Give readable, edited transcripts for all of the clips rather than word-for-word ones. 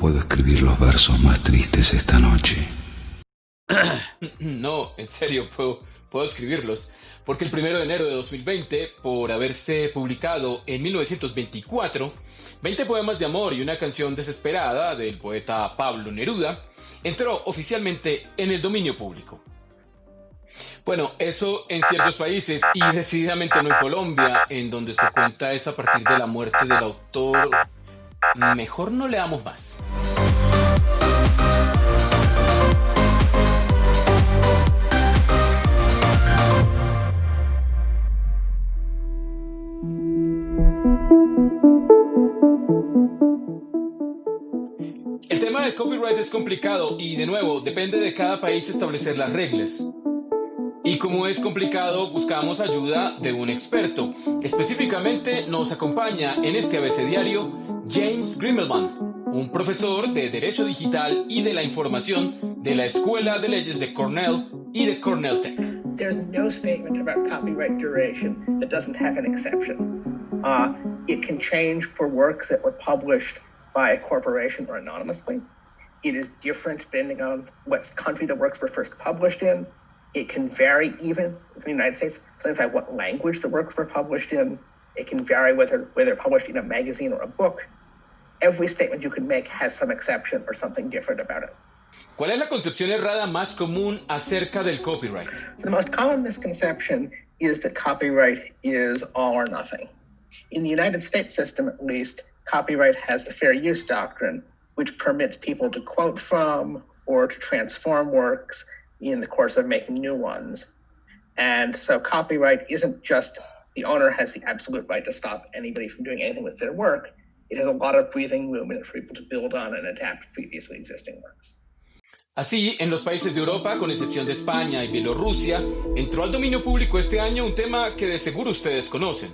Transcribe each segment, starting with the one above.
puedo escribir los versos más tristes esta noche. No, en serio, puedo escribirlos. Porque el 1 de enero de 2020, por haberse publicado en 1924, 20 poemas de amor y una canción desesperada del poeta Pablo Neruda, entró oficialmente en el dominio público. Bueno, eso en ciertos países y decididamente no en Colombia, en donde su cuenta es a partir de la muerte del autor. Mejor no leamos más. El tema del copyright es complicado y, de nuevo, depende de cada país establecer las reglas. Y como es complicado, buscamos ayuda de un experto. Específicamente nos acompaña en este abecediario James Grimmelman, un profesor de Derecho Digital y de la Información de la Escuela de Leyes de Cornell y de Cornell Tech. There's no statement about copyright duration that doesn't have an exception. It can change for works that were published by a corporation or anonymously. It is different depending on what country the works were first published in. It can vary even in the United States, depending on what language the works were published in. It can vary whether they're published in a magazine or a book. Every statement you can make has some exception or something different about it. ¿Cuál es la concepción errada más común acerca del copyright? So the most common misconception is that copyright is all or nothing. In the United States system, at least, copyright has the fair use doctrine, which permits people to quote from or to transform works in the course of making new ones. And so copyright isn't just the owner has the absolute right to stop anybody from doing anything with their work. It has a lot of breathing room in it for people to build on and adapt previously existing works. Así, en los países de Europa, con excepción de España y Bielorrusia, entró al dominio público este año un tema que de seguro ustedes conocen.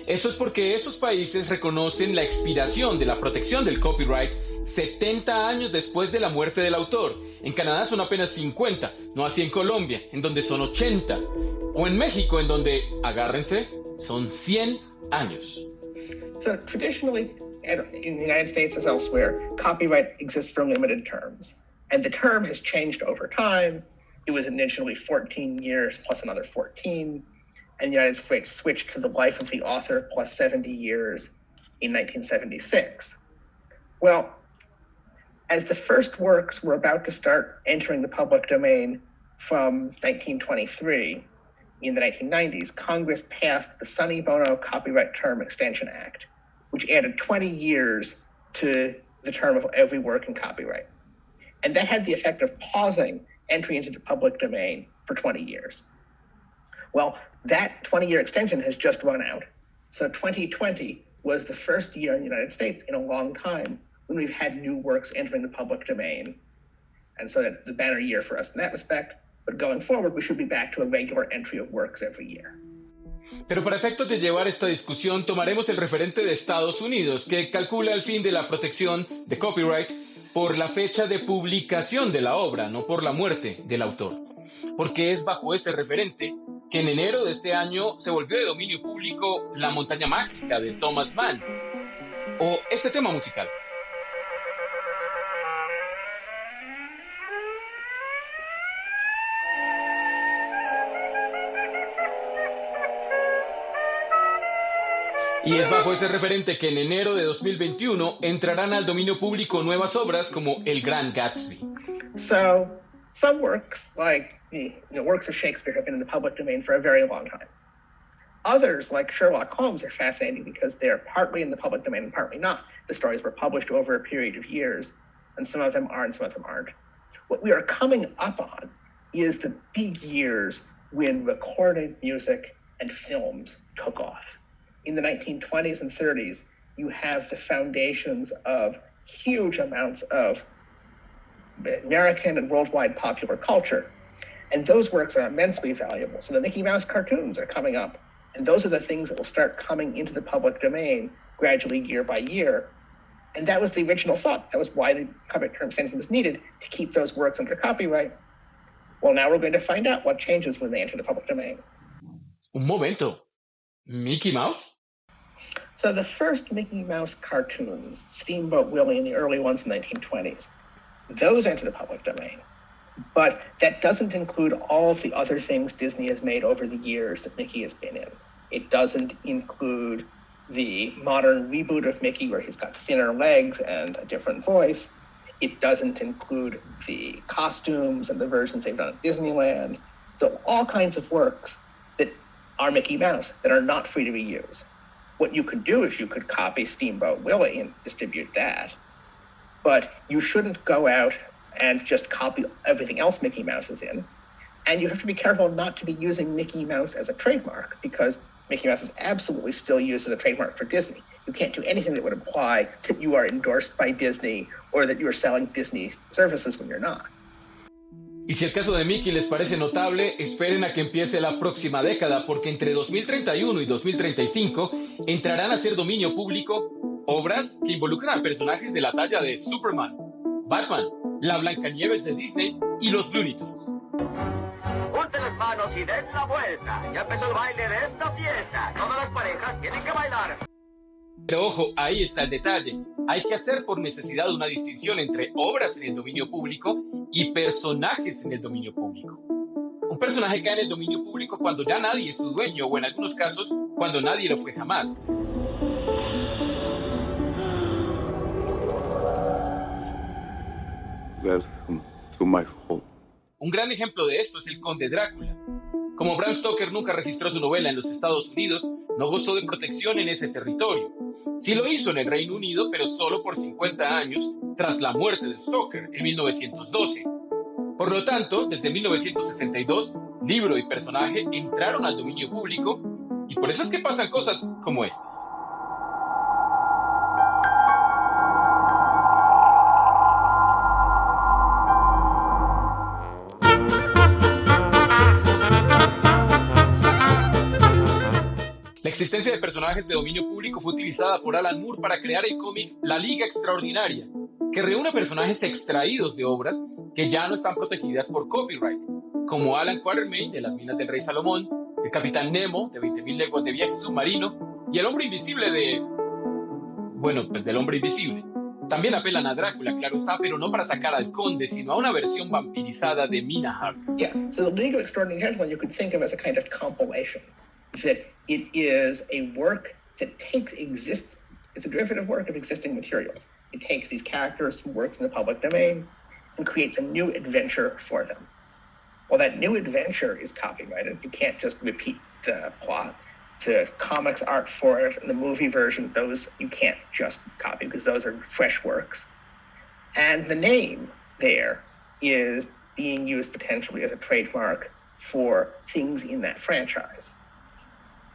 Eso es porque esos países reconocen la expiración de la protección del copyright 70 años después de la muerte del autor. En Canadá son apenas 50, no así en Colombia, en donde son 80. O en México, en donde, agárrense, son 100 años. So traditionally, in the United States as elsewhere, copyright exists for limited terms. And the term has changed over time. It was initially 14 years plus another 14. And the United States switched to the life of the author plus 70 years in 1976. Well, as the first works were about to start entering the public domain from 1923, in the 1990s, Congress passed the Sonny Bono Copyright Term Extension Act, which added 20 years to the term of every work in copyright. And that had the effect of pausing entry into the public domain for 20 years. Well, that 20-year extension has just run out. So 2020 was the first year in the United States in a long time when we've had new works entering the public domain. And so that's the banner year for us in that respect. But going forward, we should be back to a regular entry of works every year. Pero para efectos de llevar esta discusión, tomaremos el referente de Estados Unidos, que calcula el fin de la protección de copyright por la fecha de publicación de la obra, no por la muerte del autor. Porque es bajo ese referente que en enero de este año se volvió de dominio público La montaña mágica de Thomas Mann, o este tema musical. Y es bajo ese referente que en enero de 2021 entrarán al dominio público nuevas obras como El Gran Gatsby. So, some works, like the works of Shakespeare, have been in the public domain for a very long time. Others, like Sherlock Holmes, are fascinating because they're partly in the public domain and partly not. The stories were published over a period of years, and some of them are and some of them aren't. What we are coming up on is the big years when recorded music and films took off. In the 1920s and 30s, you have the foundations of huge amounts of American and worldwide popular culture. And those works are immensely valuable. So the Mickey Mouse cartoons are coming up. And those are the things that will start coming into the public domain gradually year by year. And that was the original thought. That was why the copyright term extension was needed, to keep those works under copyright. Well, now we're going to find out what changes when they enter the public domain. Un momento. ¿Mickey Mouse? So the first Mickey Mouse cartoons, Steamboat Willie and the early ones in the 1920s, those enter the public domain. But that doesn't include all of the other things Disney has made over the years that Mickey has been in. It doesn't include the modern reboot of Mickey where he's got thinner legs and a different voice. It doesn't include the costumes and the versions they've done at Disneyland. So all kinds of works that are Mickey Mouse that are not free to reuse. What you could do is you could copy Steamboat Willie and distribute that. But you shouldn't go out and just copy everything else Mickey Mouse is in. And you have to be careful not to be using Mickey Mouse as a trademark, because Mickey Mouse is absolutely still used as a trademark for Disney. You can't do anything that would imply that you are endorsed by Disney or that you are selling Disney services when you're not. Y si el caso de Mickey les parece notable, esperen a que empiece la próxima década, porque entre 2031 y 2035 entrarán a ser dominio público obras que involucran a personajes de la talla de Superman, Batman, la Blancanieves de Disney y los Looney Tunes. Junten las manos y den la vuelta. Ya empezó el baile de esta fiesta. Todas las parejas tienen que bailar. Pero ojo, ahí está el detalle. Hay que hacer por necesidad una distinción entre obras en el dominio público y personajes en el dominio público. Un personaje cae en el dominio público cuando ya nadie es su dueño, o en algunos casos, cuando nadie lo fue jamás. Welcome to my home. Un gran ejemplo de esto es el Conde Drácula. Como Bram Stoker nunca registró su novela en los Estados Unidos, no gozó de protección en ese territorio. Sí lo hizo en el Reino Unido, pero solo por 50 años tras la muerte de Stoker en 1912. Por lo tanto, desde 1962, libro y personaje entraron al dominio público, y por eso es que pasan cosas como estas. La existencia de personajes de dominio público fue utilizada por Alan Moore para crear el cómic La Liga Extraordinaria, que reúne personajes extraídos de obras que ya no están protegidas por copyright, como Alan Quatermain de Las Minas del Rey Salomón, el Capitán Nemo de 20.000 leguas de viaje submarino y el Hombre Invisible del Hombre Invisible. También apelan a Drácula, claro está, pero no para sacar al conde, sino a una versión vampirizada de Mina Harker. Yeah, so the League of Extraordinary Gentlemen you could think of as a kind of compilation, that it is a work that it's a derivative work of existing materials. It takes these characters from works in the public domain and creates a new adventure for them. Well, that new adventure is copyrighted. You can't just repeat the plot. The comics art for it and the movie version, those you can't just copy because those are fresh works. And the name there is being used potentially as a trademark for things in that franchise.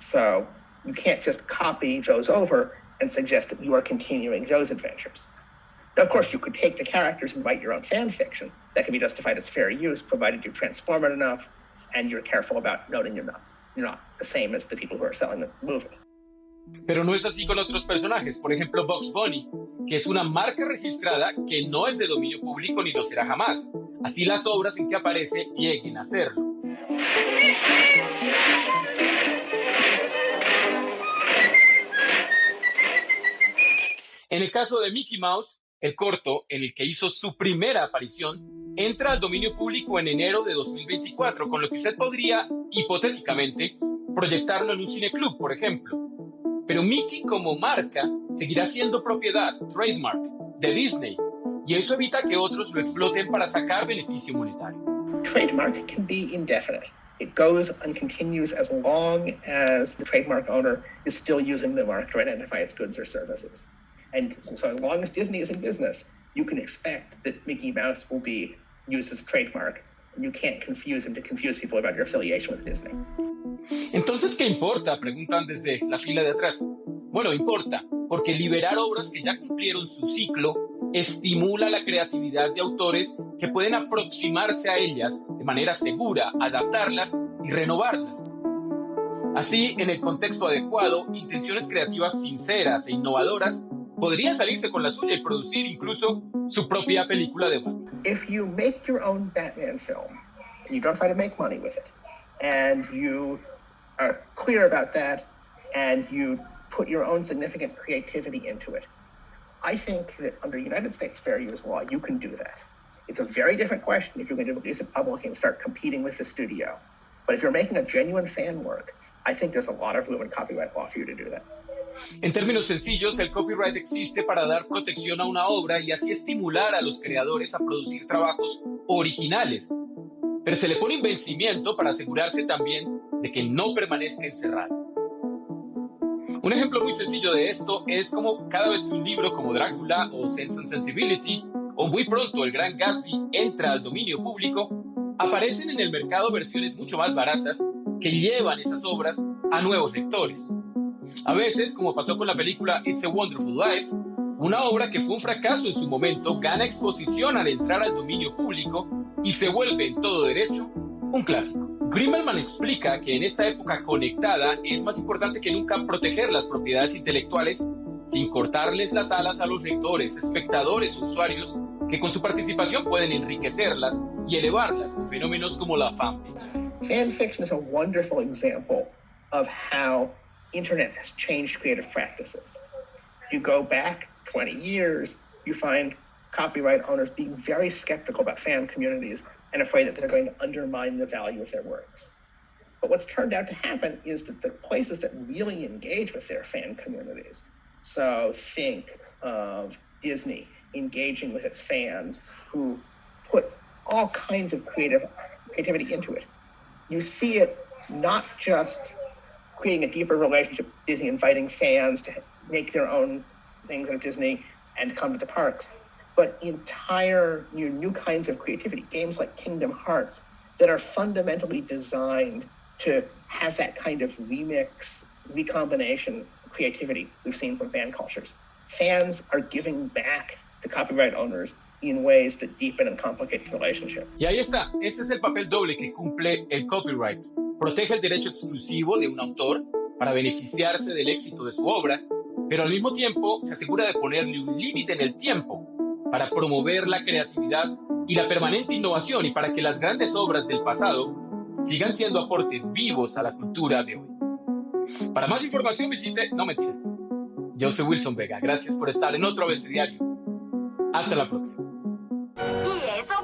So you can't just copy those over and suggest that you are continuing those adventures. Now, of course, you could take the characters and write your own fan fiction. That can be justified as fair use, provided you transform it enough and you're careful about noting you're not the same as the people who are selling the movie. Pero no es así con otros personajes. Por ejemplo, Bugs Bunny, que es una marca registrada que no es de dominio público ni lo será jamás. Así las obras en que aparece lleguen a serlo. En el caso de Mickey Mouse, el corto en el que hizo su primera aparición entra al dominio público en enero de 2024, con lo que usted podría, hipotéticamente, proyectarlo en un cineclub, por ejemplo. Pero Mickey como marca seguirá siendo propiedad, trademark, de Disney, y eso evita que otros lo exploten para sacar beneficio monetario. Trademark can be indefinite. It goes and continues as long as the trademark owner is still using the mark to identify its goods or services. And so as long as Disney is in business, you can expect that Mickey Mouse will be used as a trademark. And you can't confuse him to confuse people about your affiliation with Disney. Entonces, ¿qué importa? Preguntan desde la fila de atrás. Bueno, importa, porque liberar obras que ya cumplieron su ciclo estimula la creatividad de autores que pueden aproximarse a ellas de manera segura, adaptarlas y renovarlas. Así, en el contexto adecuado, intenciones creativas sinceras e innovadoras podrían salirse con la suya y producir incluso su propia película de Batman. If you make your own Batman film, and you don't try to make money with it. And you are clear about that, and you put your own significant creativity into it. I think that under United States fair use law, you can do that. It's a very different question if you're going to release it publicly and start competing with the studio. But if you're making a genuine fan work, I think there's a lot of room in copyright law for you to do that. En términos sencillos, el copyright existe para dar protección a una obra y así estimular a los creadores a producir trabajos originales. Pero se le pone un vencimiento para asegurarse también de que no permanezca encerrado. Un ejemplo muy sencillo de esto es como cada vez que un libro como Drácula o Sense and Sensibility o muy pronto El Gran Gatsby entra al dominio público, aparecen en el mercado versiones mucho más baratas que llevan esas obras a nuevos lectores. A veces, como pasó con la película It's a Wonderful Life, una obra que fue un fracaso en su momento gana exposición al entrar al dominio público y se vuelve en todo derecho un clásico. Grimmelman explica que en esta época conectada es más importante que nunca proteger las propiedades intelectuales sin cortarles las alas a los lectores, espectadores o usuarios que con su participación pueden enriquecerlas y elevarlas con fenómenos como la fanfiction. Fanfiction is a wonderful example of how internet has changed creative practices. You go back 20 years, you find copyright owners being very skeptical about fan communities and afraid that they're going to undermine the value of their works. But what's turned out to happen is that the places that really engage with their fan communities, so think of Disney engaging with its fans who put all kinds of creativity into it. You see it not just creating a deeper relationship with Disney, inviting fans to make their own things out of Disney and come to the parks, but entire new kinds of creativity, games like Kingdom Hearts that are fundamentally designed to have that kind of remix, recombination creativity we've seen from fan cultures. Fans are giving back to copyright owners in ways that deepen and complicate the relationship. Y ahí está, ese es el papel doble que cumple el copyright. Protege el derecho exclusivo de un autor para beneficiarse del éxito de su obra, pero al mismo tiempo se asegura de ponerle un límite en el tiempo para promover la creatividad y la permanente innovación y para que las grandes obras del pasado sigan siendo aportes vivos a la cultura de hoy. Para más información visite... No mentiras. Yo soy Wilson Vega. Gracias por estar en otro abecedario. Hasta la próxima. Y eso